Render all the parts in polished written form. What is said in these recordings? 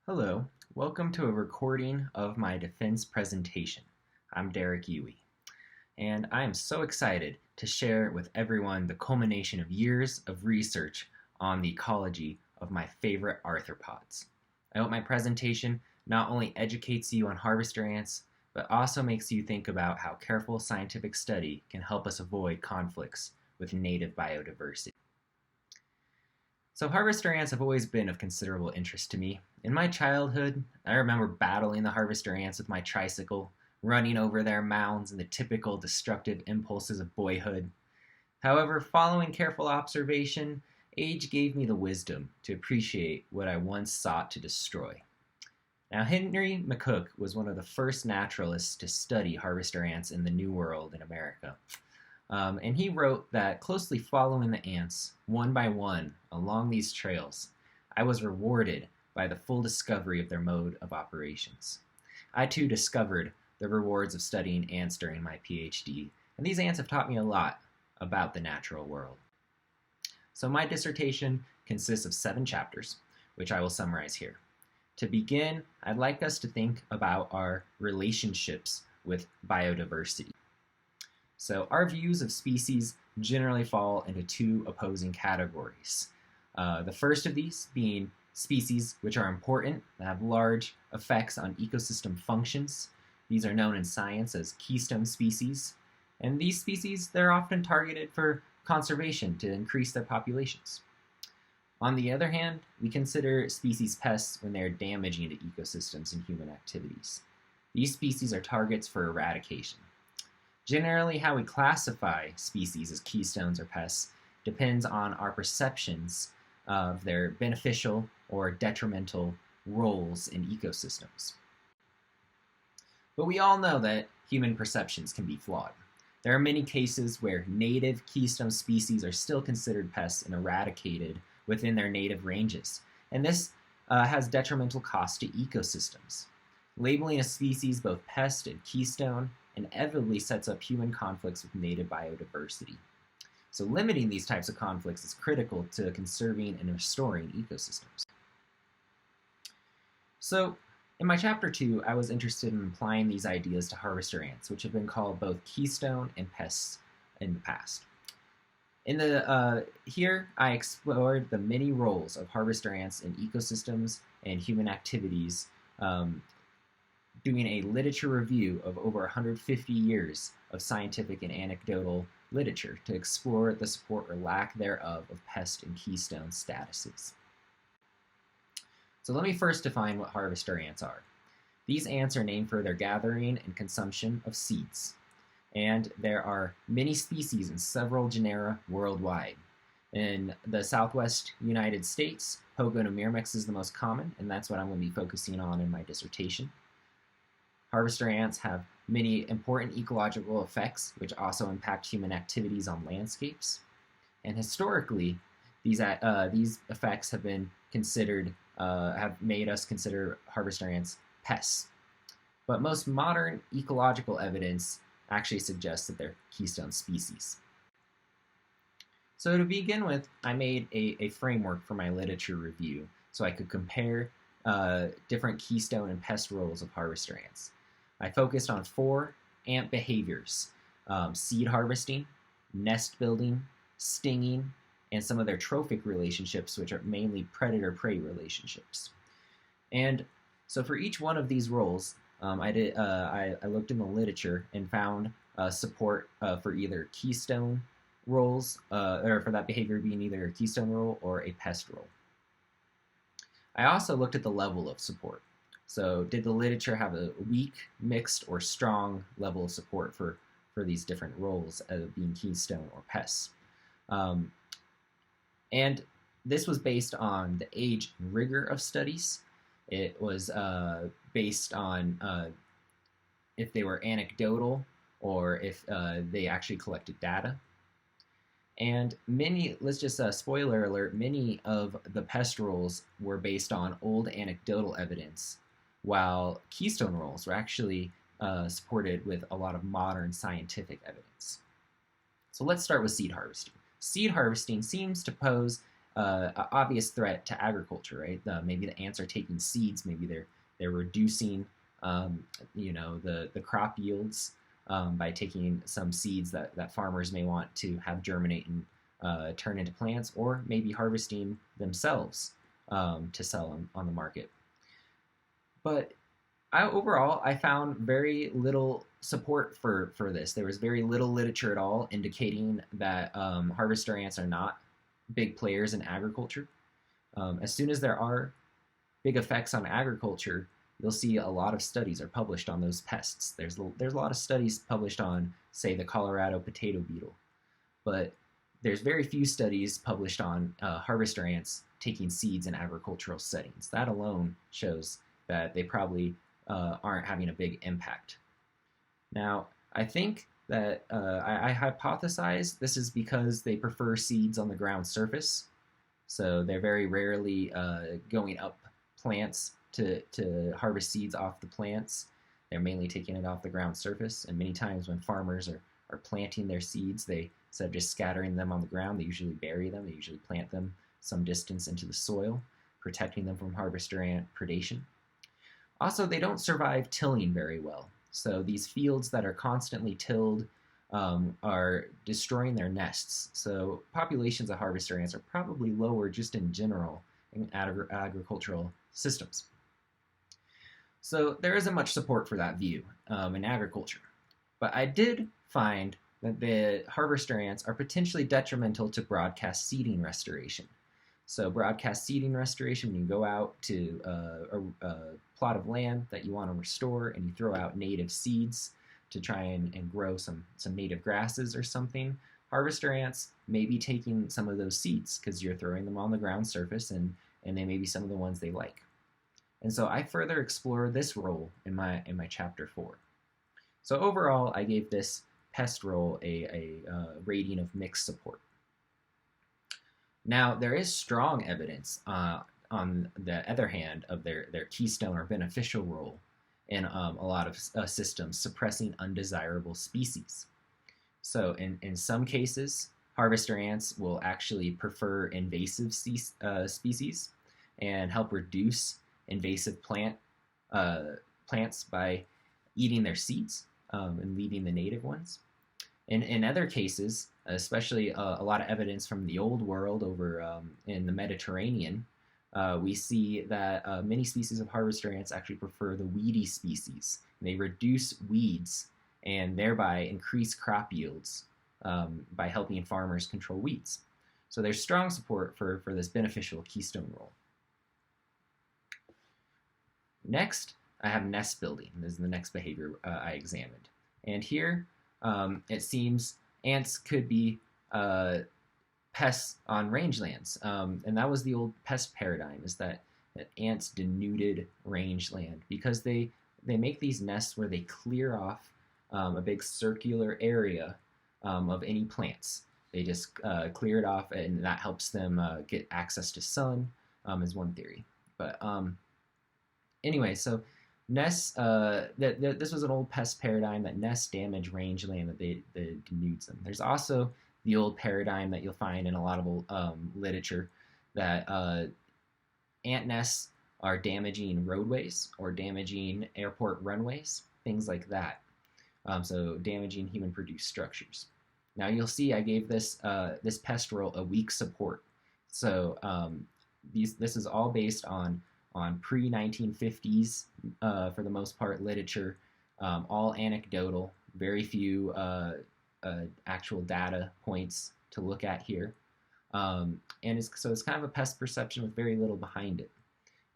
Hello, welcome to a recording of my defense presentation. I'm Derek Uhey, and I am so excited to share with everyone the culmination of years of research on the ecology of my favorite arthropods. I hope my presentation not only educates you on harvester ants, but also makes you think about how careful scientific study can help us avoid conflicts with native biodiversity. So harvester ants have always been of considerable interest to me. In my childhood, I remember battling the harvester ants with my tricycle, running over their mounds and the typical destructive impulses of boyhood. However, following careful observation, age gave me the wisdom to appreciate what I once sought to destroy. Now, Henry McCook was one of the first naturalists to study harvester ants in the New World in America. And he wrote that closely following the ants, one by one, along these trails, I was rewarded by the full discovery of their mode of operations. I too discovered the rewards of studying ants during my PhD, and these ants have taught me a lot about the natural world. So my dissertation consists of 7 chapters, which I will summarize here. To begin, I'd like us to think about our relationships with biodiversity. So our views of species generally fall into 2 opposing categories. The first of these being species which are important and have large effects on ecosystem functions. These are known in science as keystone species. And these species, they're often targeted for conservation to increase their populations. On the other hand, we consider species pests when they're damaging to ecosystems and human activities. These species are targets for eradication. Generally, how we classify species as keystones or pests depends on our perceptions of their beneficial or detrimental roles in ecosystems. But we all know that human perceptions can be flawed. There are many cases where native keystone species are still considered pests and eradicated within their native ranges, and this has detrimental costs to ecosystems. Labeling a species both pest and keystone inevitably sets up human conflicts with native biodiversity. So limiting these types of conflicts is critical to conserving and restoring ecosystems. So in my chapter 2, I was interested in applying these ideas to harvester ants, which have been called both keystone and pests in the past. Here, I explored the many roles of harvester ants in ecosystems and human activities, doing a literature review of over 150 years of scientific and anecdotal literature to explore the support or lack thereof of pest and keystone statuses. So let me first define what harvester ants are. These ants are named for their gathering and consumption of seeds, and there are many species in several genera worldwide. In the southwest United States, Pogono myrmex is the most common, and that's what I'm going to be focusing on in my dissertation. Harvester ants have many important ecological effects, which also impact human activities on landscapes. And historically, these effects have been considered, have made us consider harvester ants pests. But most modern ecological evidence actually suggests that they're keystone species. So to begin with, I made a framework for my literature review so I could compare different keystone and pest roles of harvester ants. I focused on 4 ant behaviors: seed harvesting, nest building, stinging, and some of their trophic relationships, which are mainly predator-prey relationships. And so for each one of these roles, I looked in the literature and found support for either keystone roles, or for that behavior being either a keystone role or a pest role. I also looked at the level of support. So did the literature have a weak, mixed, or strong level of support for these different roles of being keystone or pests? And this was based on the age and rigor of studies. It was based on if they were anecdotal or if they actually collected data. And let's just spoiler alert, many of the pest roles were based on old anecdotal evidence, while keystone roles were actually supported with a lot of modern scientific evidence. So let's start with seed harvesting. Seed harvesting seems to pose an obvious threat to agriculture, right? Maybe the ants are taking seeds, maybe they're reducing the crop yields by taking some seeds that farmers may want to have germinate and turn into plants, or maybe harvesting themselves to sell on the market. But overall, I found very little support for this. There was very little literature at all indicating that harvester ants are not big players in agriculture. As soon as there are big effects on agriculture, you'll see a lot of studies are published on those pests. There's a lot of studies published on, say, the Colorado potato beetle, but there's very few studies published on harvester ants taking seeds in agricultural settings. That alone shows that they probably aren't having a big impact. Now, I think that I hypothesize this is because they prefer seeds on the ground surface, so they're very rarely going up plants to harvest seeds off the plants. They're mainly taking it off the ground surface, and many times when farmers are planting their seeds, instead of just scattering them on the ground, they usually bury them. They usually plant them some distance into the soil, protecting them from harvester ant predation. Also, they don't survive tilling very well. So these fields that are constantly tilled are destroying their nests. So populations of harvester ants are probably lower just in general in agricultural systems. So there isn't much support for that view in agriculture. But I did find that the harvester ants are potentially detrimental to broadcast seeding restoration. So broadcast seeding restoration, when you go out to a plot of land that you want to restore and you throw out native seeds to try and grow some native grasses or something, harvester ants may be taking some of those seeds because you're throwing them on the ground surface, and they may be some of the ones they like. And so I further explore this role in my chapter 4. So overall, I gave this pest role a rating of mixed support. Now, there is strong evidence on the other hand of their keystone or beneficial role in a lot of systems, suppressing undesirable species. So in some cases, harvester ants will actually prefer invasive species and help reduce invasive plants by eating their seeds and leaving the native ones. In other cases, especially a lot of evidence from the old world over in the Mediterranean, we see that many species of harvester ants actually prefer the weedy species. They reduce weeds and thereby increase crop yields by helping farmers control weeds. So there's strong support for this beneficial keystone role. Next, I have nest building. This is the next behavior I examined. And here, it seems ants could be pests on rangelands. And that was the old pest paradigm, is that ants denuded rangeland because they make these nests where they clear off a big circular area of any plants. They just clear it off, and that helps them get access to sun, is one theory. But anyway, so nests, this was an old pest paradigm that nests damage rangeland, that they denudes them. There's also the old paradigm that you'll find in a lot of literature that ant nests are damaging roadways or damaging airport runways, things like that. So damaging human-produced structures. Now you'll see I gave this pest role a weak support. So this is all based on pre-1950s, for the most part, literature, all anecdotal, very few actual data points to look at here. And so it's kind of a pest perception with very little behind it.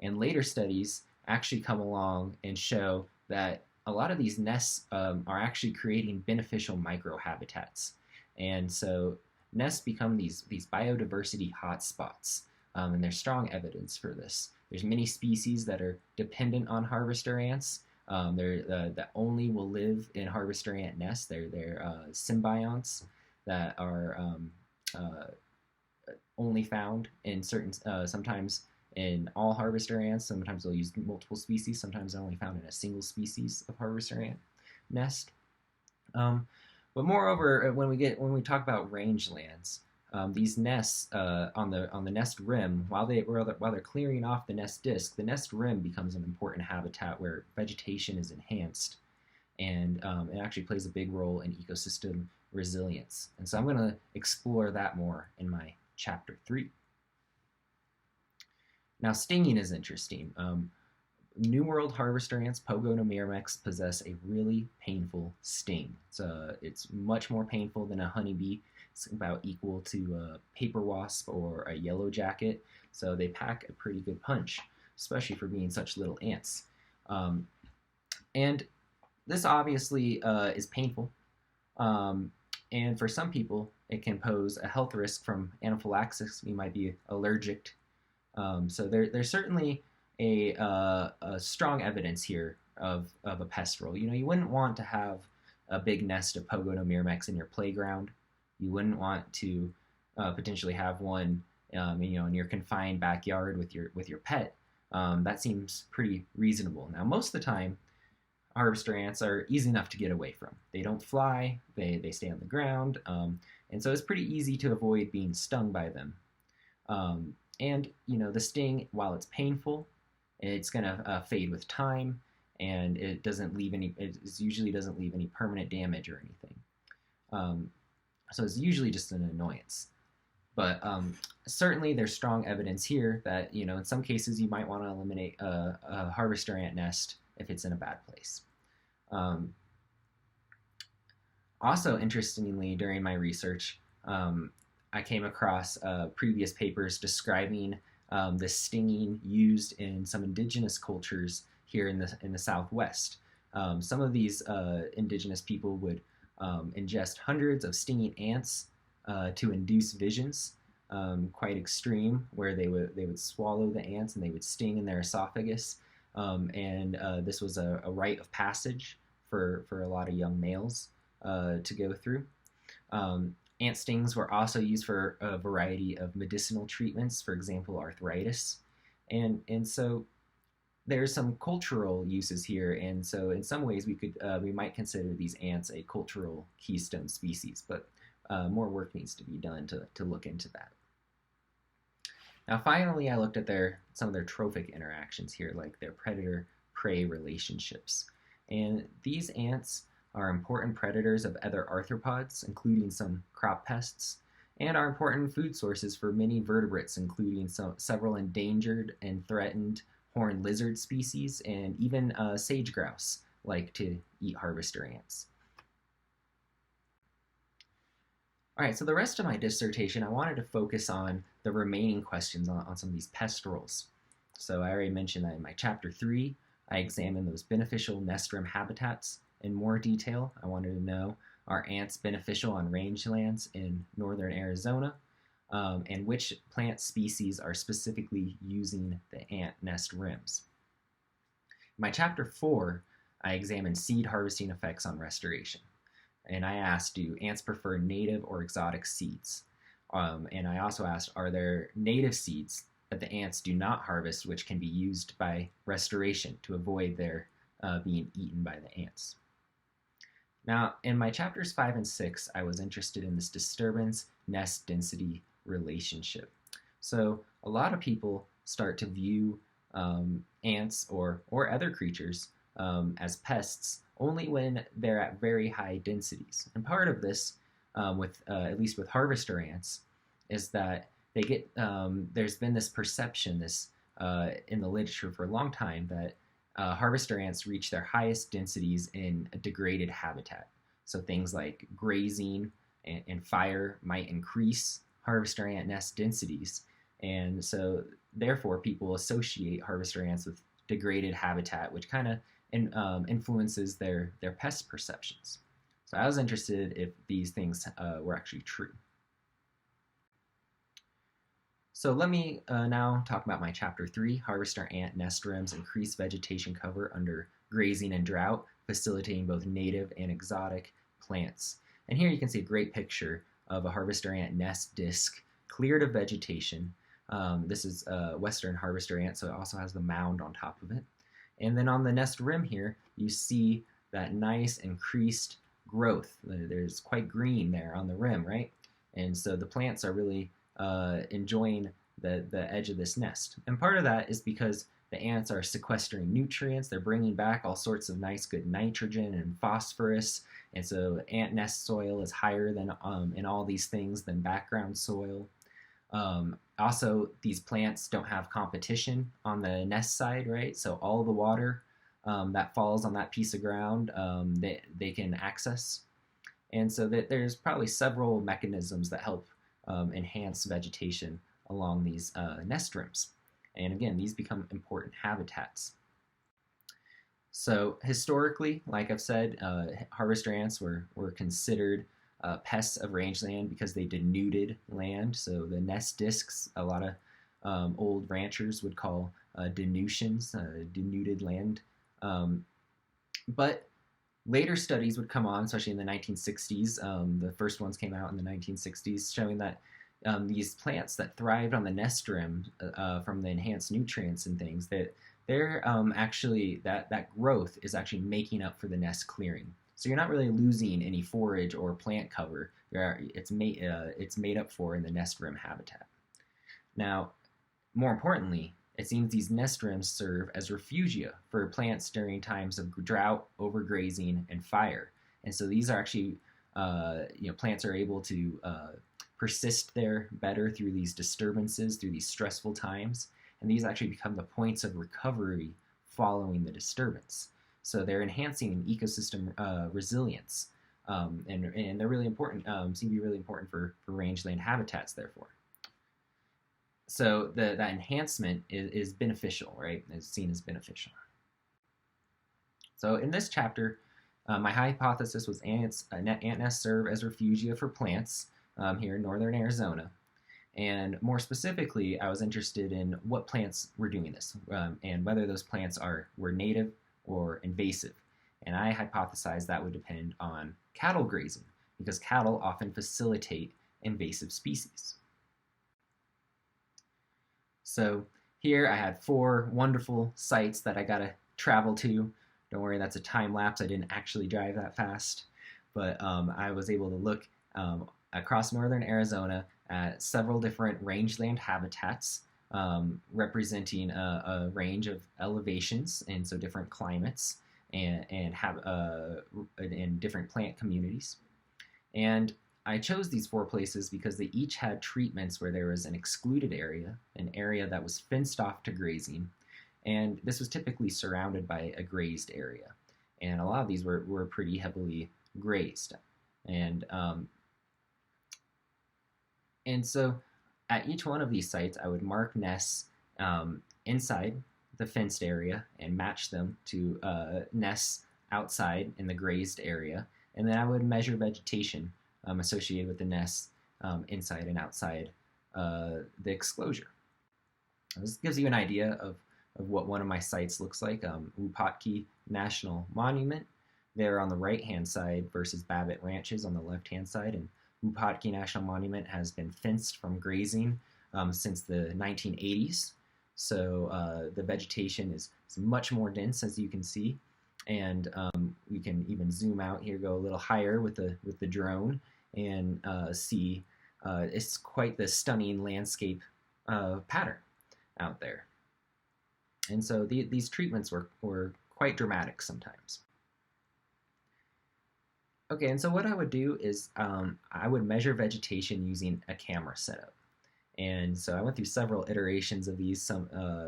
And later studies actually come along and show that a lot of these nests are actually creating beneficial microhabitats. And so nests become these biodiversity hotspots, and there's strong evidence for this. There's many species that are dependent on harvester ants. That only will live in harvester ant nests. They're symbionts that are only found in certain, sometimes in all harvester ants. Sometimes they'll use multiple species. Sometimes they're only found in a single species of harvester ant nest. But moreover, when we talk about rangelands, these nests on the nest rim, while they're clearing off the nest disc, the nest rim becomes an important habitat where vegetation is enhanced, and it actually plays a big role in ecosystem resilience. And so I'm going to explore that more in my chapter 3. Now, stinging is interesting. New World harvester ants, Pogonomyrmex, possess a really painful sting. It's much more painful than a honeybee. It's about equal to a paper wasp or a yellow jacket. So they pack a pretty good punch, especially for being such little ants. And this obviously is painful. And for some people, it can pose a health risk from anaphylaxis. You might be allergic. So there's certainly a strong evidence here of a pest role. You wouldn't want to have a big nest of Pogonomyrmex in your playground. You wouldn't want to potentially have one, in your confined backyard with your pet. That seems pretty reasonable. Now, most of the time, harvester ants are easy enough to get away from. They don't fly. They stay on the ground, and so it's pretty easy to avoid being stung by them. And the sting, while it's painful, it's gonna fade with time, and it usually doesn't leave any permanent damage or anything. So it's usually just an annoyance. But certainly there's strong evidence here that in some cases you might want to eliminate a harvester ant nest if it's in a bad place. Also, interestingly, during my research, I came across previous papers describing the stinging used in some indigenous cultures here in the Southwest. Some of these indigenous people would ingest hundreds of stinging ants to induce visions, quite extreme, where they would swallow the ants and they would sting in their esophagus. And this was a rite of passage for a lot of young males to go through. Ant stings were also used for a variety of medicinal treatments, for example, arthritis. And so there's some cultural uses here, and so in some ways we might consider these ants a cultural keystone species, but more work needs to be done to look into that. Now, finally, I looked at some of their trophic interactions here, like their predator-prey relationships. And these ants are important predators of other arthropods, including some crop pests, and are important food sources for many vertebrates, including several endangered and threatened horned lizard species, and even sage grouse like to eat harvester ants. All right, so the rest of my dissertation, I wanted to focus on the remaining questions on some of these pest roles. So I already mentioned that in my chapter 3, I examined those beneficial nest rim habitats in more detail. I wanted to know, are ants beneficial on rangelands in northern Arizona? And which plant species are specifically using the ant nest rims? In my chapter 4, I examined seed harvesting effects on restoration. And I asked, do ants prefer native or exotic seeds? And I also asked, are there native seeds that the ants do not harvest which can be used by restoration to avoid their being eaten by the ants? Now, in my chapters 5 and 6, I was interested in this disturbance nest density relationship. So a lot of people start to view ants or other creatures as pests only when they're at very high densities. And part of this, at least with harvester ants, is that they get there's been this perception, in the literature for a long time, that harvester ants reach their highest densities in a degraded habitat. So things like grazing and fire might increase harvester ant nest densities, and so therefore people associate harvester ants with degraded habitat, which kind of influences their pest perceptions. So I was interested if these things were actually true. So let me now talk about my chapter 3, harvester ant nest rims increase vegetation cover under grazing and drought, facilitating both native and exotic plants. And here you can see a great picture of a harvester ant nest disc cleared of vegetation. This is a western harvester ant, so it also has the mound on top of it. And then on the nest rim here, you see that nice increased growth. There's quite green there on the rim, right? And so the plants are really enjoying the edge of this nest. And part of that is because the ants are sequestering nutrients. They're bringing back all sorts of nice, good nitrogen and phosphorus. And so ant nest soil is higher than in all these things than background soil. Also, these plants don't have competition on the nest side, right? So all the water that falls on that piece of ground, they can access. And so that there's probably several mechanisms that help enhance vegetation along these nest rims. And again, these become important habitats. So historically, like I've said, harvester ants were considered pests of rangeland because they denuded land. So the nest discs, a lot of old ranchers would call denutions, denuded land. But later studies would come on, especially in the 1960s. The first ones came out in the 1960s, showing that these plants that thrived on the nest rim from the enhanced nutrients and things, that they're actually, that growth is actually making up for the nest clearing. So you're not really losing any forage or plant cover. It's made up for in the nest rim habitat. Now, more importantly, it seems these nest rims serve as refugia for plants during times of drought, overgrazing, and fire. And so these are actually, plants are able to persist there better through these disturbances, through these stressful times. And these actually become the points of recovery following the disturbance. So they're enhancing ecosystem resilience. And they're really important, seem to be really important for rangeland habitats, therefore. So that enhancement is beneficial, right? Is seen as beneficial. So in this chapter, my hypothesis was ant nests serve as refugia for plants here in northern Arizona. And more specifically, I was interested in what plants were doing this and whether those plants were native or invasive. And I hypothesized that would depend on cattle grazing because cattle often facilitate invasive species. So here I had 4 wonderful sites that I got to travel to. Don't worry, that's a time lapse. I didn't actually drive that fast. But I was able to look across northern Arizona at several different rangeland habitats representing a range of elevations and so different climates and different plant communities. And I chose these 4 places because they each had treatments where there was an excluded area, an area that was fenced off to grazing, and this was typically surrounded by a grazed area. And a lot of these were pretty heavily grazed. And so at each one of these sites, I would mark nests inside the fenced area and match them to nests outside in the grazed area. And then I would measure vegetation associated with the nests inside and outside the exclosure. This gives you an idea of what one of my sites looks like. Uhey National Monument there on the right-hand side versus Babbitt Ranches on the left-hand side. And Uhey National Monument has been fenced from grazing since the 1980s. So the vegetation is much more dense, as you can see. And we can even zoom out here, go a little higher with the drone, and see it's quite the stunning landscape pattern out there. And so these treatments were quite dramatic sometimes. Okay, and so what I would do is I would measure vegetation using a camera setup. And so I went through several iterations of these.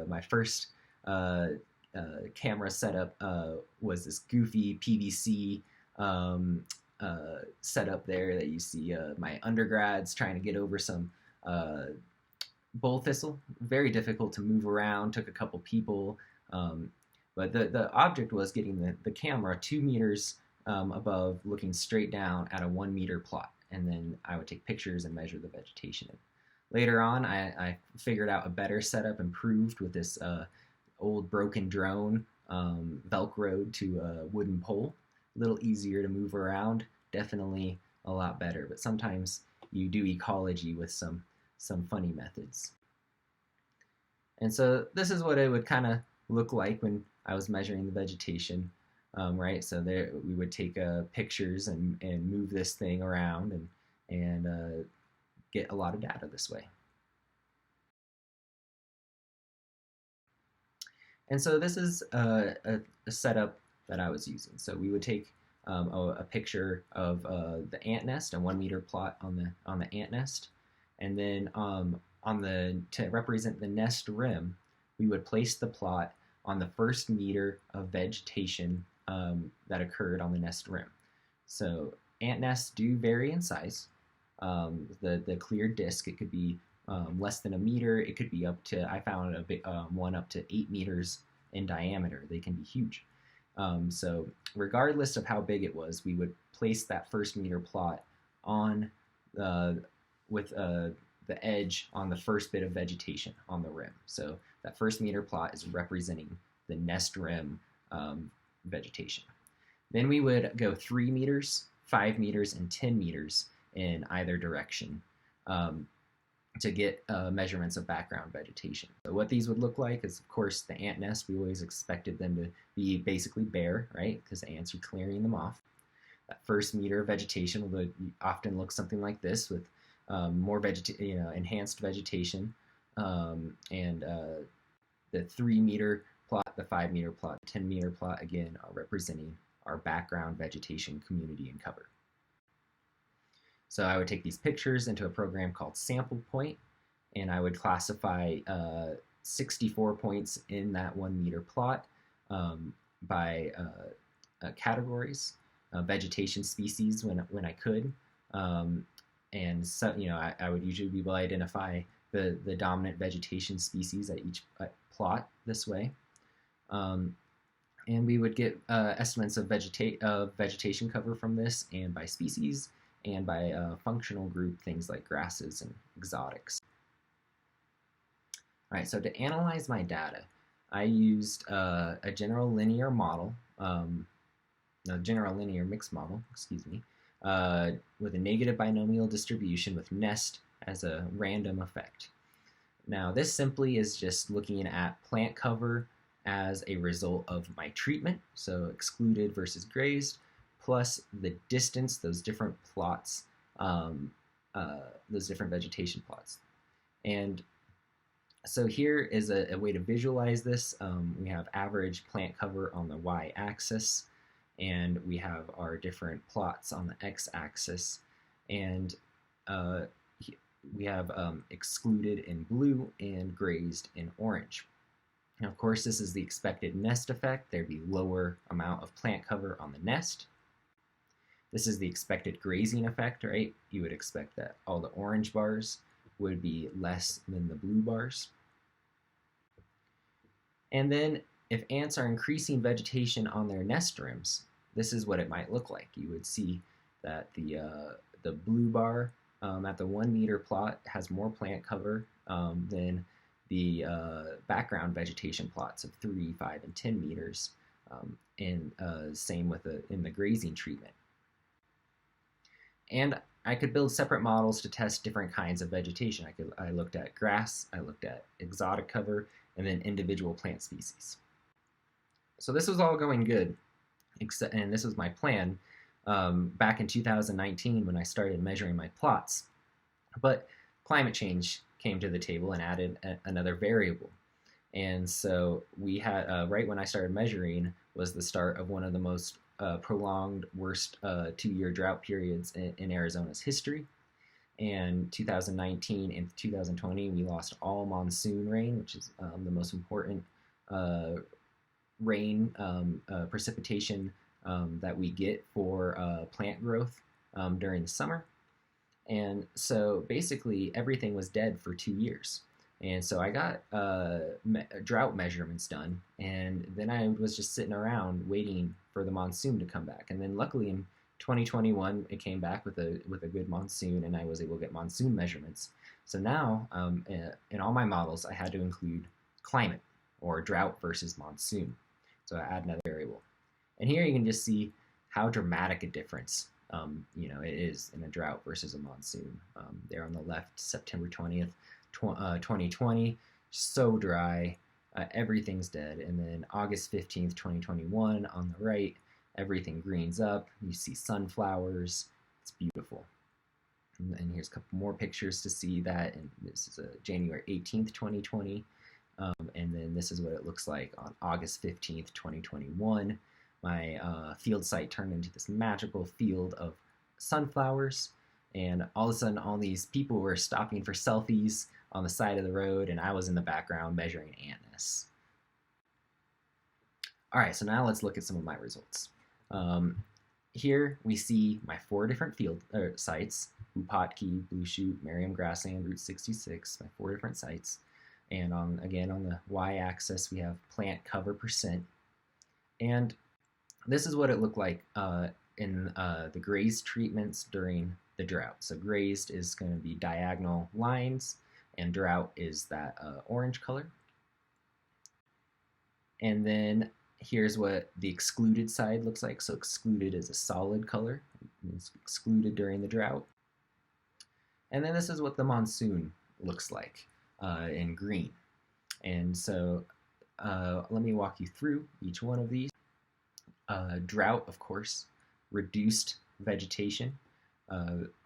My first camera setup was this goofy PVC setup there that you see my undergrads trying to get over some bull thistle. Very difficult to move around, took a couple people. But the object was getting the camera 2 meters above, looking straight down at a 1 meter plot. And then I would take pictures and measure the vegetation. Later on, I figured out a better setup, improved with this old broken drone velcroed to a wooden pole. A little easier to move around, definitely a lot better. But sometimes you do ecology with some funny methods. And so this is what it would kind of look like when I was measuring the vegetation, right? So we would take pictures and move this thing around and get a lot of data this way. And so this is a setup that I was using. So we would take a picture of the ant nest, a 1 meter plot on the ant nest, and then to represent the nest rim, we would place the plot on the first meter of vegetation that occurred on the nest rim. So ant nests do vary in size. The clear disc, it could be less than a meter. It could be up to, I found one up to 8 meters in diameter. They can be huge. So regardless of how big it was, we would place that first meter plot on with the edge on the first bit of vegetation on the rim. So that first meter plot is representing the nest rim vegetation. Then we would go 3 meters, 5 meters, and 10 meters in either direction to get measurements of background vegetation. So what these would look like is, of course, the ant nest. We always expected them to be basically bare, right? Because the ants are clearing them off. That first meter of vegetation would often look something like this, with more enhanced vegetation, and the 3 meter plot, the 5 meter plot, 10 meter plot, again, are representing our background vegetation, community, and cover. So I would take these pictures into a program called Sample Point, and I would classify 64 points in that 1 meter plot by categories, vegetation species when I could, and so I would usually be able to identify the dominant vegetation species at each plot this way. And we would get estimates of vegetation cover from this, and by species, and by functional group, things like grasses and exotics. All right, so to analyze my data, I used a general linear model, a general linear mixed model, excuse me, with a negative binomial distribution with nest as a random effect. Now, this simply is just looking at plant cover as a result of my treatment, so excluded versus grazed, plus the distance, those different plots, those different vegetation plots. And so here is a way to visualize this. We have average plant cover on the y-axis, and we have our different plots on the x-axis, and we have excluded in blue and grazed in orange. Now, of course, this is the expected nest effect. There'd be lower amount of plant cover on the nest. This is the expected grazing effect, right? You would expect that all the orange bars would be less than the blue bars. And then if ants are increasing vegetation on their nest rims, this is what it might look like. You would see that the blue bar at the 1 meter plot has more plant cover than the background vegetation plots of 3, 5, and 10 meters, and same with in the grazing treatment. And I could build separate models to test different kinds of vegetation. I looked at grass, I looked at exotic cover, and then individual plant species. So this was all going good, and this was my plan back in 2019 when I started measuring my plots. But climate change came to the table and added another variable. And so we had, right when I started measuring, was the start of one of the most prolonged, worst 2-year drought periods in Arizona's history. And 2019 and 2020, we lost all monsoon rain, which is the most important rain precipitation that we get for plant growth during the summer. And so basically everything was dead for 2 years. And so I got drought measurements done, and then I was just sitting around waiting for the monsoon to come back. And then luckily in 2021, it came back with a good monsoon, and I was able to get monsoon measurements. So now, in all my models, I had to include climate, or drought versus monsoon. So I add another variable. And here you can just see how dramatic a difference it is in a drought versus a monsoon. There on the left, September 20th, 2020, so dry, everything's dead. And then August 15th, 2021, on the right, everything greens up. You see sunflowers. It's beautiful. And here's a couple more pictures to see that. And this is January 18th, 2020. And then this is what it looks like on August 15th, 2021. My field site turned into this magical field of sunflowers. And all of a sudden, all these people were stopping for selfies on the side of the road, and I was in the background measuring ant nests. All right, so now let's look at some of my results. Here we see my 4 different field sites: Upotki, Blue Chute, Merriam Grassland, Route 66, my 4 different sites. And again, on the y-axis, we have plant cover percent. And this is what it looked like in the grazed treatments during the drought. So grazed is going to be diagonal lines, and drought is that orange color. And then here's what the excluded side looks like. So excluded is a solid color. It's excluded during the drought. And then this is what the monsoon looks like in green. And so let me walk you through each one of these. Drought, of course, reduced vegetation.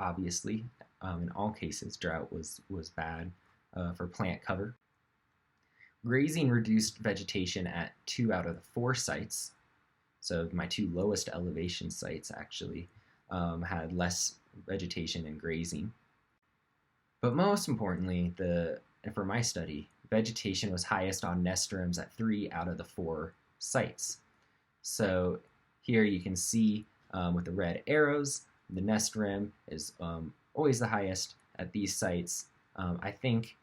Obviously, in all cases, drought was bad for plant cover. Grazing reduced vegetation at 2 out of the 4 sites. So my 2 lowest elevation sites actually had less vegetation and grazing. But most importantly, for my study, vegetation was highest on nest rims at 3 out of the 4 sites. So here you can see with the red arrows, the nest rim is always the highest at these sites. I think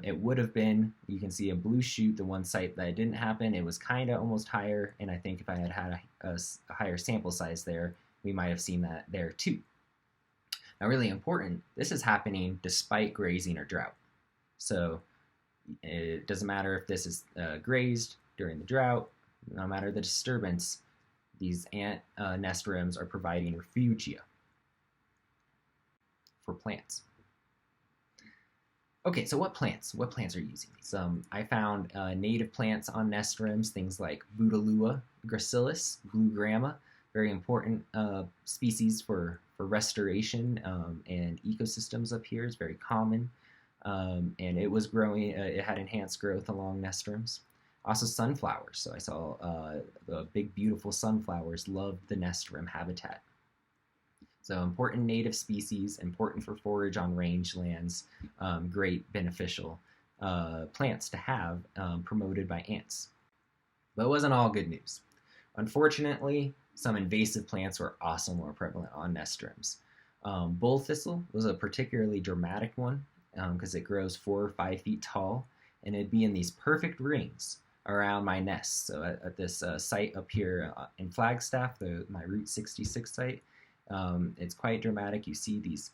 it would have been, you can see a Blue Chute, the one site that didn't happen, it was kind of almost higher, and I think if I had had a higher sample size there, we might have seen that there too. Now, really important, this is happening despite grazing or drought. So it doesn't matter if this is grazed during the drought, no matter the disturbance, these ant nest rims are providing refugia for plants. Okay, so what plants? What plants are using these? I found native plants on nest rims, things like Bouteloua gracilis, blue grama, very important species for restoration and ecosystems up here. It's very common, and it was growing. It had enhanced growth along nest rims. Also sunflowers. So I saw the big, beautiful sunflowers loved the nest rim habitat. So important native species, important for forage on rangelands, great beneficial plants to have promoted by ants. But it wasn't all good news. Unfortunately, some invasive plants were also more prevalent on nest rims. Bull thistle was a particularly dramatic one because it grows 4 or 5 feet tall, and it'd be in these perfect rings around my nest. So at this site up here in Flagstaff, my Route 66 site, it's quite dramatic. You see these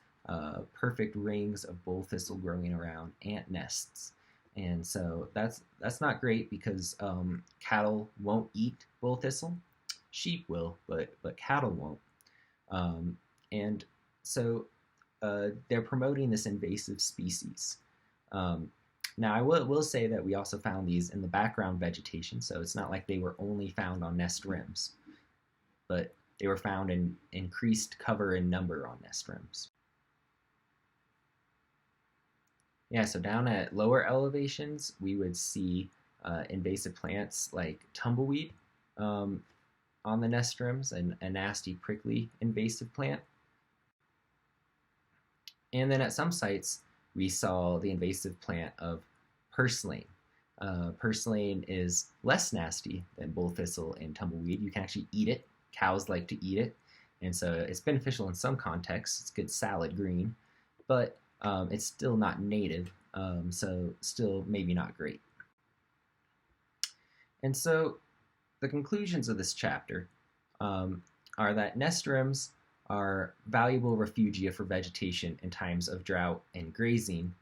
perfect rings of bull thistle growing around ant nests. And so that's not great because cattle won't eat bull thistle. Sheep will, but cattle won't. And so they're promoting this invasive species. Now, I will say that we also found these in the background vegetation, so it's not like they were only found on nest rims, but they were found in increased cover and number on nest rims. Yeah, so down at lower elevations, we would see invasive plants like tumbleweed on the nest rims, and a nasty prickly invasive plant. And then at some sites, we saw the invasive plant of purslane. Purslane is less nasty than bull thistle and tumbleweed. You can actually eat it. Cows like to eat it, and so it's beneficial in some contexts. It's good salad green, but it's still not native, so still maybe not great. And so the conclusions of this chapter are that nest rims are valuable refugia for vegetation in times of drought and grazing,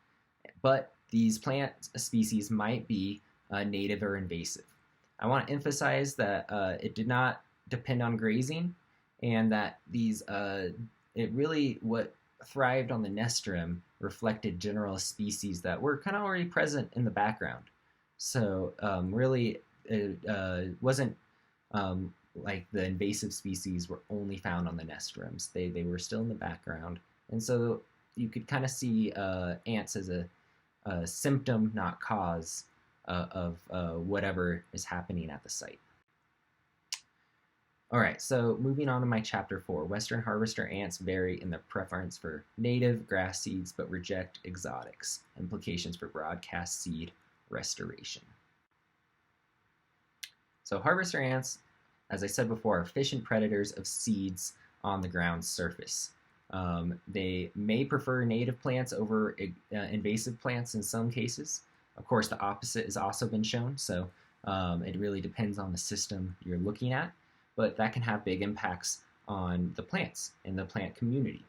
but these plant species might be native or invasive. I want to emphasize that it did not depend on grazing, and that these it really what thrived on the nest rim reflected general species that were kind of already present in the background. So really it wasn't like the invasive species were only found on the nest rims. They were still in the background, and so you could kind of see ants as a symptom, not cause, of whatever is happening at the site. All right, so moving on to my chapter 4. Western harvester ants vary in their preference for native grass seeds but reject exotics. Implications for broadcast seed restoration. So harvester ants, as I said before, are efficient predators of seeds on the ground's surface. They may prefer native plants over invasive plants in some cases. Of course, the opposite has also been shown, so it really depends on the system you're looking at, but that can have big impacts on the plants in the plant community.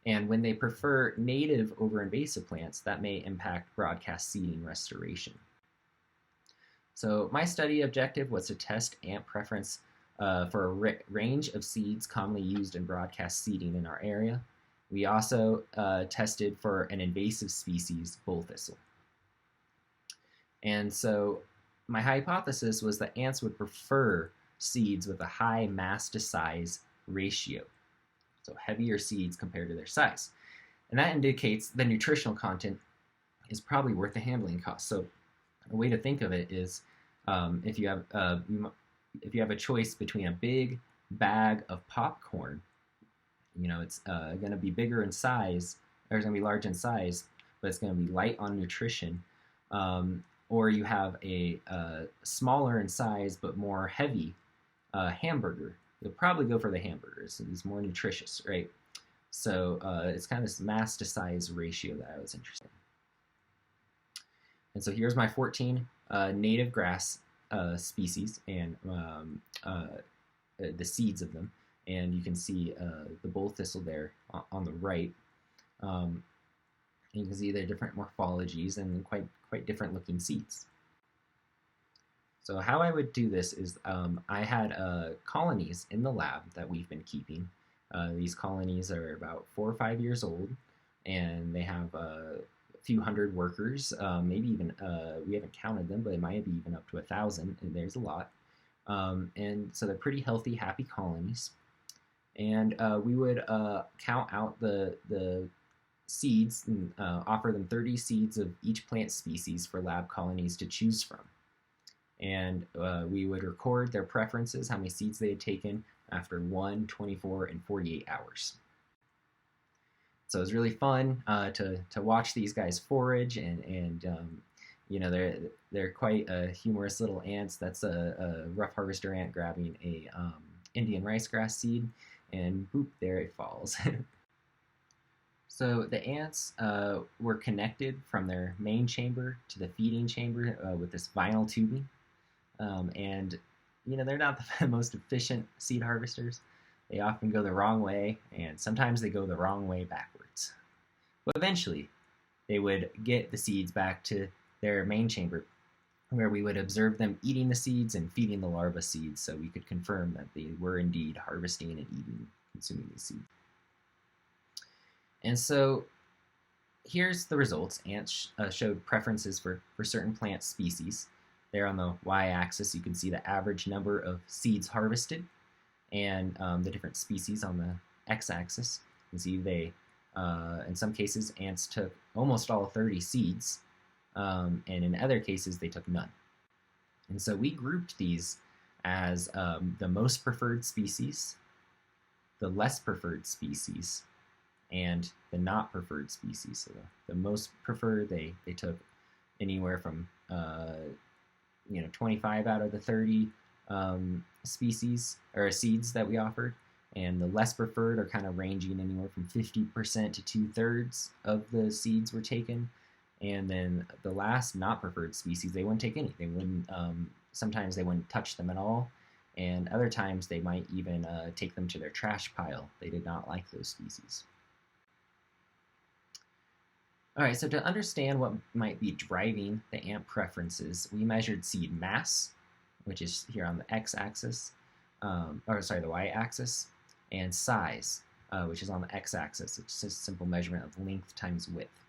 And when they prefer native over invasive plants, that may impact broadcast seeding restoration. So my study objective was to test ant preference for a range of seeds commonly used in broadcast seeding in our area. We also tested for an invasive species, bull thistle. And so my hypothesis was that ants would prefer seeds with a high mass to size ratio, so heavier seeds compared to their size. And that indicates the nutritional content is probably worth the handling cost. So a way to think of it is if you have a choice between a big bag of popcorn, it's going to be bigger in size, or it's going to be large in size, but it's going to be light on nutrition, or you have a smaller in size but more heavy hamburger, you'll probably go for the hamburger. It's more nutritious, right? So it's kind of this mass to size ratio that I was interested in. And so here's my 14 native grass species and the seeds of them. And you can see the bull thistle there on the right. And you can see their different morphologies and quite different looking seeds. So how I would do this is I had colonies in the lab that we've been keeping. These colonies are about 4 or 5 years old, and they have a few hundred workers, maybe even, we haven't counted them, but it might be even up to 1,000, and there's a lot. And so they're pretty healthy, happy colonies. And we would count out the seeds and offer them 30 seeds of each plant species for lab colonies to choose from. And we would record their preferences, how many seeds they had taken after 1, 24, and 48 hours. So it was really fun to watch these guys forage, and they're quite humorous little ants. That's a rough harvester ant grabbing a Indian rice grass seed, and boop, there it falls. So the ants were connected from their main chamber to the feeding chamber with this vinyl tubing. And they're not the most efficient seed harvesters. They often go the wrong way, and sometimes they go the wrong way backwards. But eventually, they would get the seeds back to their main chamber, where we would observe them eating the seeds and feeding the larva seeds, so we could confirm that they were indeed harvesting and eating, consuming these seeds. And so here's the results. Ants showed preferences for certain plant species. There on the y-axis, you can see the average number of seeds harvested, and the different species on the x-axis. You can see they, in some cases, ants took almost all 30 seeds, and in other cases, they took none. And so we grouped these as the most preferred species, the less preferred species, and the not preferred species. So the most preferred, they took anywhere from 25 out of the 30 species or seeds that we offered, and the less preferred are kind of ranging anywhere from 50% to 2/3 of the seeds were taken. And then the last not preferred species, they wouldn't take any. They wouldn't. Sometimes they wouldn't touch them at all, and other times they might even take them to their trash pile. They did not like those species. All right, so to understand what might be driving the ant preferences, we measured seed mass, which is here on the x-axis, the y-axis, and size, which is on the x-axis. It's just a simple measurement of length times width.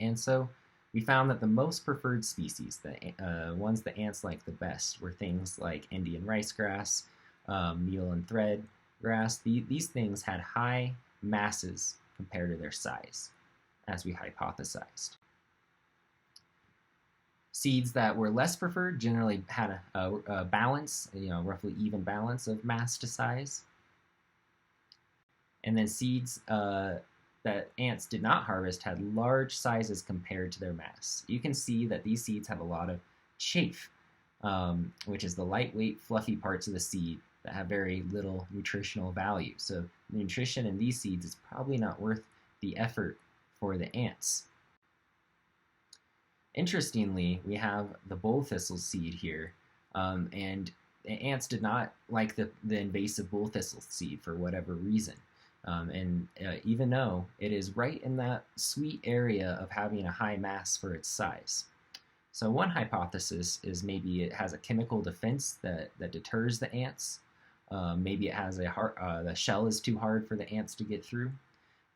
And so we found that the most preferred species, the ones that ants like the best, were things like Indian rice grass, meal and thread grass. These things had high masses compared to their size, as we hypothesized. Seeds that were less preferred generally had a balance, roughly even balance of mass to size. And then seeds that ants did not harvest had large sizes compared to their mass. You can see that these seeds have a lot of chaff, which is the lightweight, fluffy parts of the seed that have very little nutritional value. So the nutrition in these seeds is probably not worth the effort for the ants. Interestingly, we have the bull thistle seed here, and the ants did not like the invasive bull thistle seed for whatever reason. Even though it is right in that sweet area of having a high mass for its size. So one hypothesis is maybe it has a chemical defense that deters the ants. Maybe it has the shell is too hard for the ants to get through.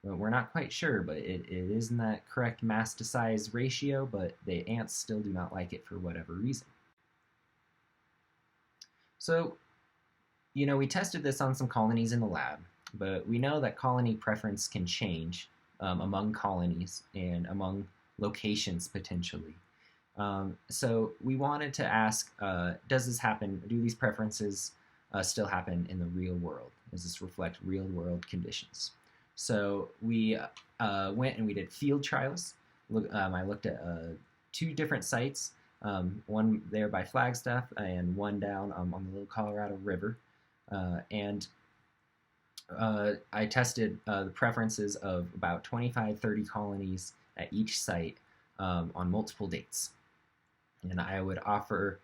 But we're not quite sure, but it is in that correct mass to size ratio, but the ants still do not like it for whatever reason. So, we tested this on some colonies in the lab, but we know that colony preference can change among colonies and among locations potentially. So we wanted to ask, does this happen, do these preferences still happen in the real world? Does this reflect real world conditions? So we went and we did field trials. I looked at 2 different sites, one there by Flagstaff and one down on the Little Colorado River. I tested the preferences of about 25-30 colonies at each site on multiple dates. And I would offer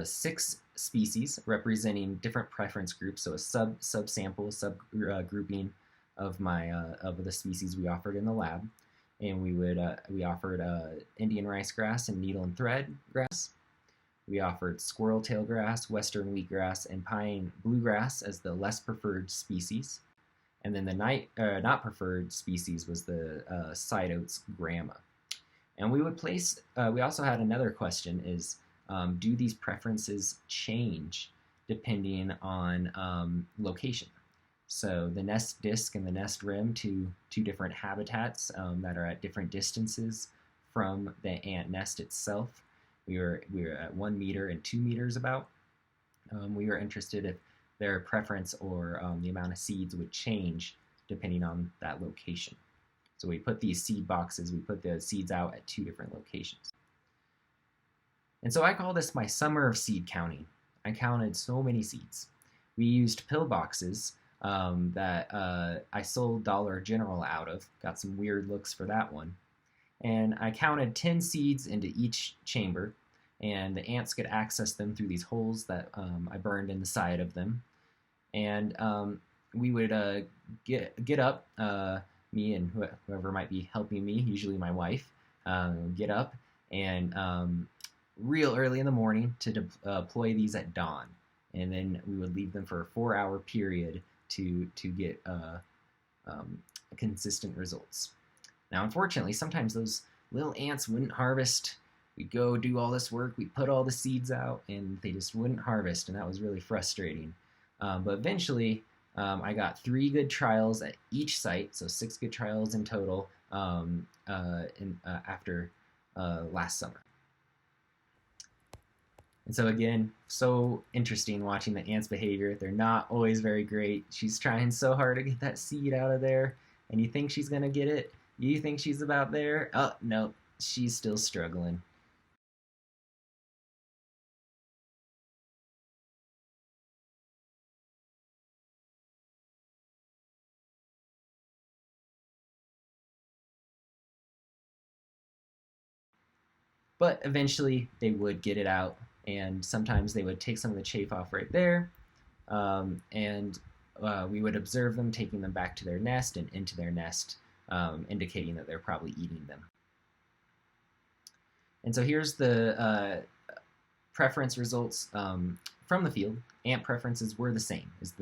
6 species representing different preference groups, so a subsample, subgrouping of the species we offered in the lab, and we offered Indian rice grass and needle and thread grass. We offered squirrel tail grass, western wheatgrass, and pine bluegrass as the less preferred species, and then the not preferred species was the side oats grama. And we would place. We also had another question: is do these preferences change depending on location? So the nest disc and the nest rim, two different habitats that are at different distances from the ant nest itself. We were at 1 meter and 2 meters about. We were interested if their preference or the amount of seeds would change depending on that location. So we put these seed boxes, we put the seeds out at 2 different locations. And so I call this my summer of seed counting. I counted so many seeds. We used pill boxes that I sold Dollar General out of. Got some weird looks for that one. And I counted 10 seeds into each chamber, and the ants could access them through these holes that I burned in the side of them. And we would get up, me and whoever might be helping me, usually my wife, get up and real early in the morning to deploy these at dawn. And then we would leave them for a 4-hour period to get consistent results. Now, unfortunately, sometimes those little ants wouldn't harvest. We'd go do all this work, we'd put all the seeds out, and they just wouldn't harvest, and that was really frustrating. But eventually, I got 3 good trials at each site, so 6 good trials in total after last summer. And so again, so interesting watching the ants' behavior. They're not always very great. She's trying so hard to get that seed out of there, and you think she's gonna get it. You think she's about there. Oh, no, she's still struggling. But eventually they would get it out, and sometimes they would take some of the chaff off right there, and we would observe them taking them back to their nest and into their nest, indicating that they're probably eating them. And so here's the preference results from the field. Ant preferences were the same, is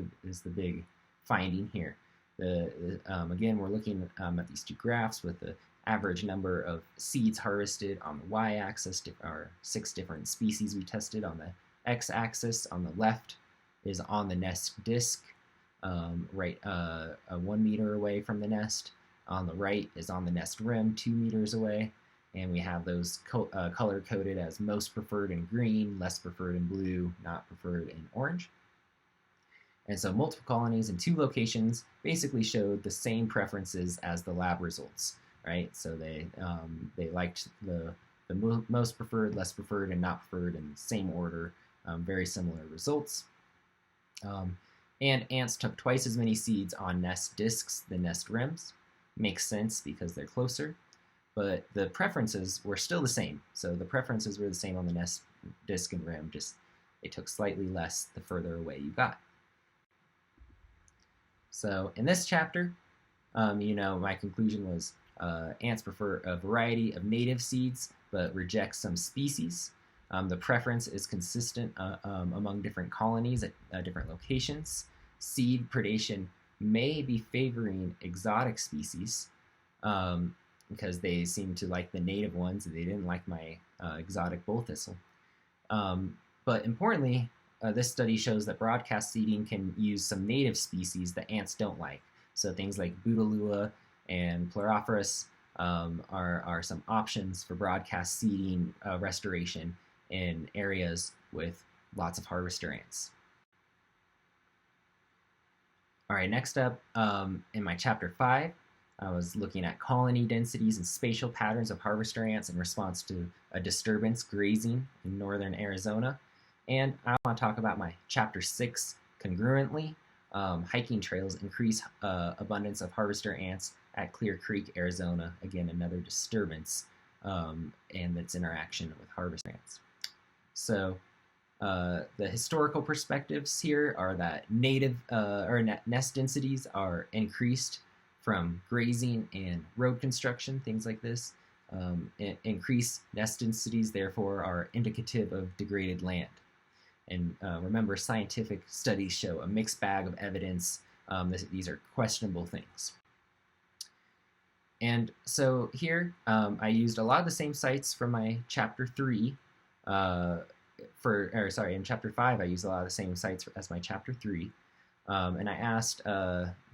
the big finding here. Again, we're looking at these 2 graphs with the average number of seeds harvested on the y-axis, our 6 different species we tested on the x-axis. On the left is on the nest disc, right 1 meter away from the nest. on the right is on the nest rim 2 meters away, and we have those color coded as most preferred in green, less preferred in blue, not preferred in orange. And so multiple colonies in 2 locations basically showed the same preferences as the lab results, right? So they liked the most preferred, less preferred, and not preferred in the same order, very similar results. And ants took twice as many seeds on nest discs than nest rims. Makes sense because they're closer, but the preferences were still the same. So the preferences were the same on the nest disc and rim, just it took slightly less the further away you got. So in this chapter, my conclusion was ants prefer a variety of native seeds, but reject some species. The preference is consistent among different colonies at different locations. Seed predation may be favoring exotic species because they seem to like the native ones. They didn't like my exotic bull thistle. But importantly, this study shows that broadcast seeding can use some native species that ants don't like. So things like Bouteloua and Pleurophorus are some options for broadcast seeding restoration in areas with lots of harvester ants. All right, next up in my chapter 5, I was looking at colony densities and spatial patterns of harvester ants in response to a disturbance grazing in northern Arizona. And I want to talk about my chapter 6 congruently. Hiking trails increase abundance of harvester ants at Clear Creek, Arizona. Again, another disturbance and its interaction with harvester ants. So the historical perspectives here are that native nest densities are increased from grazing and road construction, things like this. Increased nest densities, therefore, are indicative of degraded land. And remember, scientific studies show a mixed bag of evidence. These are questionable things. And so here, I used a lot of the same sites from my chapter 3. In chapter 5, I used a lot of the same sites as my chapter 3. And I asked,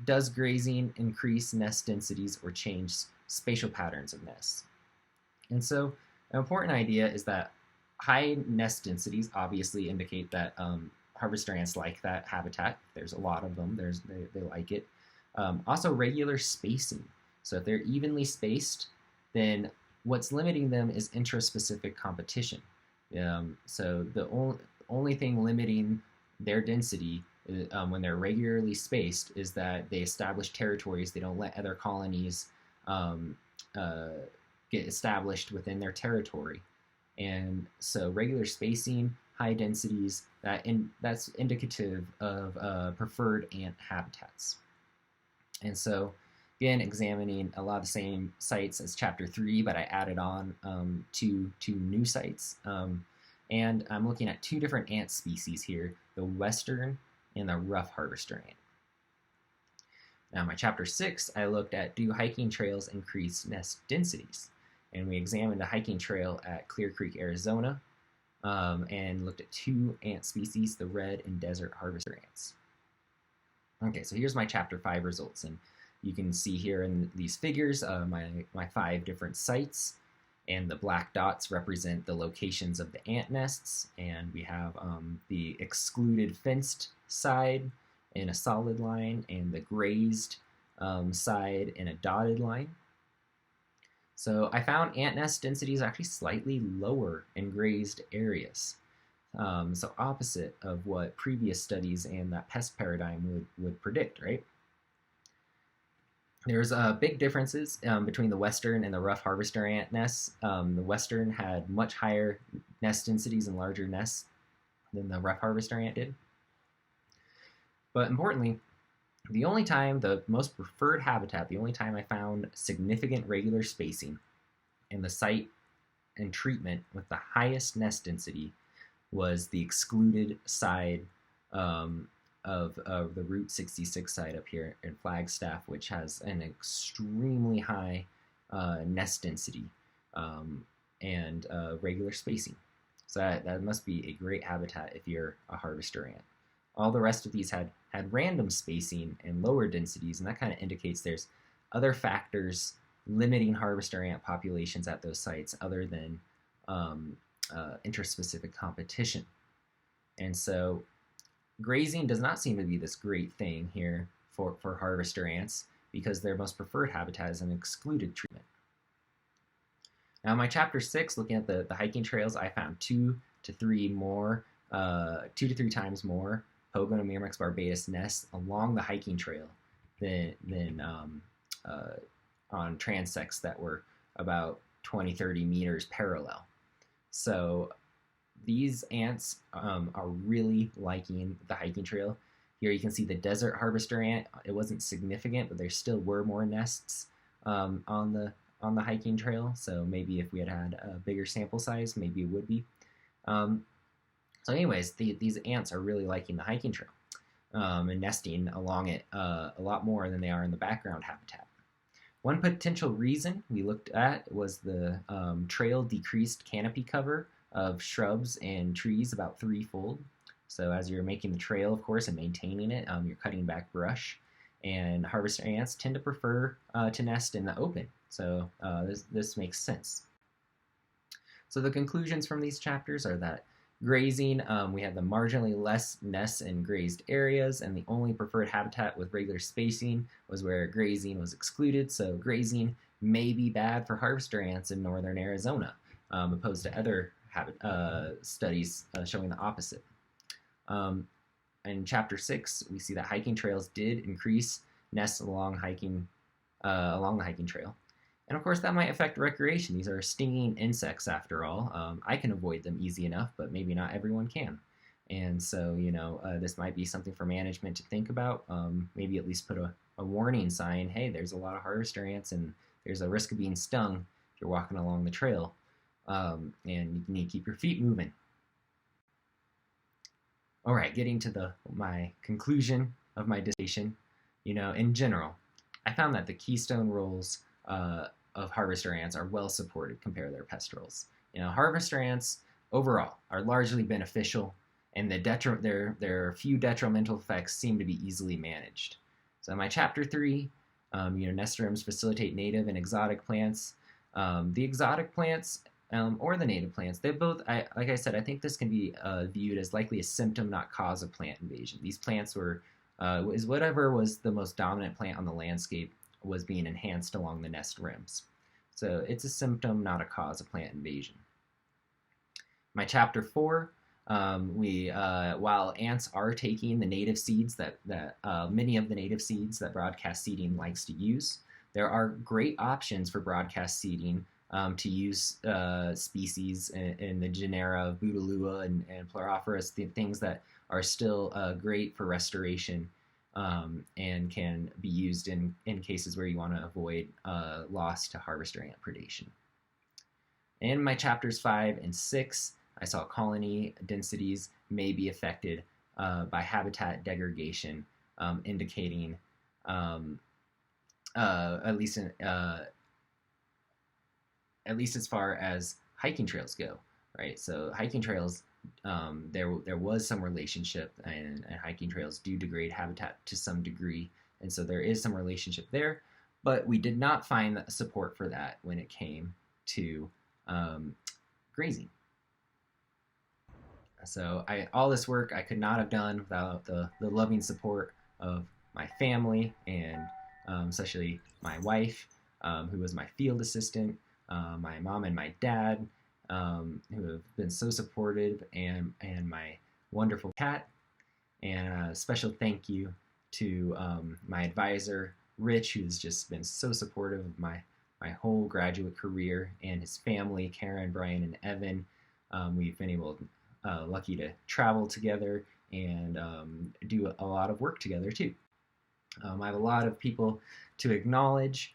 does grazing increase nest densities or change spatial patterns of nests? And so an important idea is that high nest densities obviously indicate that harvester ants like that habitat. There's a lot of them. They like it. Also, regular spacing. So if they're evenly spaced, then what's limiting them is intraspecific competition. So the only thing limiting their density when they're regularly spaced is that they establish territories. They don't let other colonies get established within their territory. And so regular spacing, high densities, that's indicative of preferred ant habitats. And so, again, examining a lot of the same sites as chapter 3, but I added on two new sites. And I'm looking at 2 different ant species here, the western and the rough harvester ant. Now, my chapter 6, I looked at, do hiking trails increase nest densities? And we examined a hiking trail at Clear Creek, Arizona, and looked at 2 ant species, the red and desert harvester ants. Okay, so here's my chapter 5 results, and you can see here in these figures my 5 different sites, and the black dots represent the locations of the ant nests, and we have the excluded fenced side in a solid line, and the grazed side in a dotted line. So I found ant nest densities actually slightly lower in grazed areas. So opposite of what previous studies and that pest paradigm would predict, right? There's big differences between the western and the rough harvester ant nests. The western had much higher nest densities and larger nests than the rough harvester ant did. But importantly, the most preferred habitat, the only time I found significant regular spacing in the site and treatment with the highest nest density was the excluded side of the Route 66 site up here in Flagstaff, which has an extremely high nest density and regular spacing. So that must be a great habitat if you're a harvester ant. All the rest of these had random spacing and lower densities, and that kind of indicates there's other factors limiting harvester ant populations at those sites other than interspecific competition. And so grazing does not seem to be this great thing here for harvester ants because their most preferred habitat is an excluded treatment. Now in my chapter 6, looking at the hiking trails, I found 2 to 3 times more Pogonomyrmex barbatus nests along the hiking trail than on transects that were about 20-30 meters parallel. So these ants are really liking the hiking trail. Here you can see the desert harvester ant. It wasn't significant, but there still were more nests on the hiking trail. So maybe if we had a bigger sample size, maybe it would be. So anyways, these ants are really liking the hiking trail and nesting along it a lot more than they are in the background habitat. One potential reason we looked at was the trail decreased canopy cover of shrubs and trees about 3-fold. So as you're making the trail, of course, and maintaining it, you're cutting back brush. And harvester ants tend to prefer to nest in the open. So this makes sense. So the conclusions from these chapters are that grazing, we had the marginally less nests in grazed areas, and the only preferred habitat with regular spacing was where grazing was excluded. So grazing may be bad for harvester ants in northern Arizona, opposed to other studies showing the opposite. In chapter 6, we see that hiking trails did increase nests along the hiking trail. And of course, that might affect recreation. These are stinging insects, after all. I can avoid them easy enough, but maybe not everyone can. And so, this might be something for management to think about. Maybe at least put a warning sign. Hey, there's a lot of harvester ants, and there's a risk of being stung if you're walking along the trail. And you need to keep your feet moving. All right, getting to my conclusion of my dissertation. In general, I found that the keystone roles of harvester ants are well supported compared to their pest roles. Harvester ants overall are largely beneficial, and their few detrimental effects seem to be easily managed. So in my chapter 3, nestoriums facilitate native and exotic plants. The exotic plants or the native plants, they both, like I said, I think this can be viewed as likely a symptom, not cause of plant invasion. These plants were, whatever was the most dominant plant on the landscape was being enhanced along the nest rims. So it's a symptom, not a cause of plant invasion. My chapter 4, while ants are taking the native seeds that many of the native seeds that broadcast seeding likes to use, there are great options for broadcast seeding to use species in the genera Bouteloua and Pleurophoras, the things that are still great for restoration and can be used in cases where you want to avoid loss to harvester ant predation. In my chapters 5 and 6, I saw colony densities may be affected by habitat degradation, indicating at least as far as hiking trails go, right? So hiking trails, there was some relationship, and hiking trails do degrade habitat to some degree, and so there is some relationship there, but we did not find support for that when it came to grazing. So all this work I could not have done without the loving support of my family, and especially my wife, who was my field assistant, my mom and my dad, who have been so supportive, and my wonderful cat. And a special thank you to my advisor, Rich, who's just been so supportive of my whole graduate career, and his family, Karen, Brian, and Evan. We've been lucky to travel together and do a lot of work together too. I have a lot of people to acknowledge.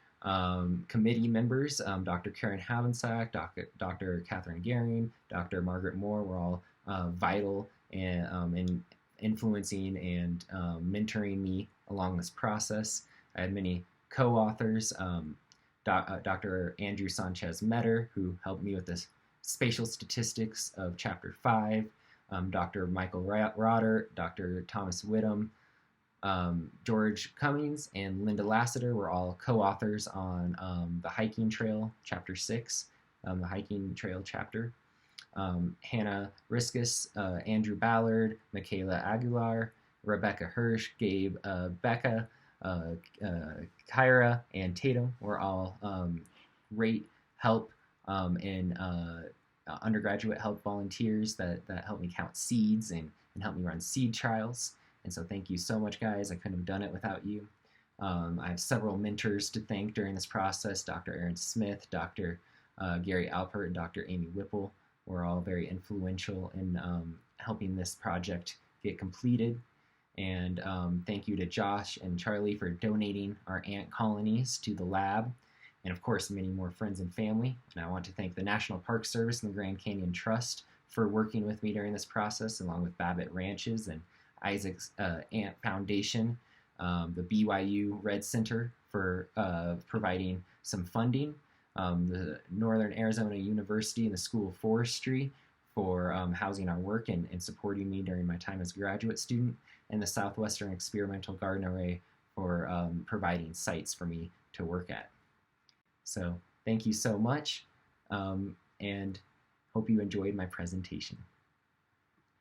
Committee members, Dr. Karen Havensack, Dr. Catherine Gehring, Dr. Margaret Moore were all vital in influencing and mentoring me along this process. I had many co-authors, Dr. Andrew Sanchez-Metter, who helped me with this spatial statistics of Chapter 5, Dr. Michael Rotter, Dr. Thomas Whittam, George Cummings and Linda Lassiter were all co-authors on the hiking trail, chapter 6, the hiking trail chapter. Hannah Riskus, Andrew Ballard, Michaela Aguilar, Rebecca Hirsch, Gabe Becca, uh, Kyra, and Tatum were all great help and undergraduate help volunteers that helped me count seeds and helped me run seed trials. And so thank you so much, guys. I couldn't have done it without you. I have several mentors to thank during this process: Dr. Aaron Smith, Dr. Gary Alpert, and Dr. Amy Whipple were all very influential in helping this project get completed. And thank you to Josh and Charlie for donating our ant colonies to the lab, and of course, many more friends and family. And I want to thank the National Park Service and the Grand Canyon Trust for working with me during this process, along with Babbitt Ranches and Isaac's Ant Foundation, the BYU Red Center for providing some funding, the Northern Arizona University and the School of Forestry for housing our work and supporting me during my time as a graduate student, and the Southwestern Experimental Garden Array for providing sites for me to work at. So thank you so much, and hope you enjoyed my presentation.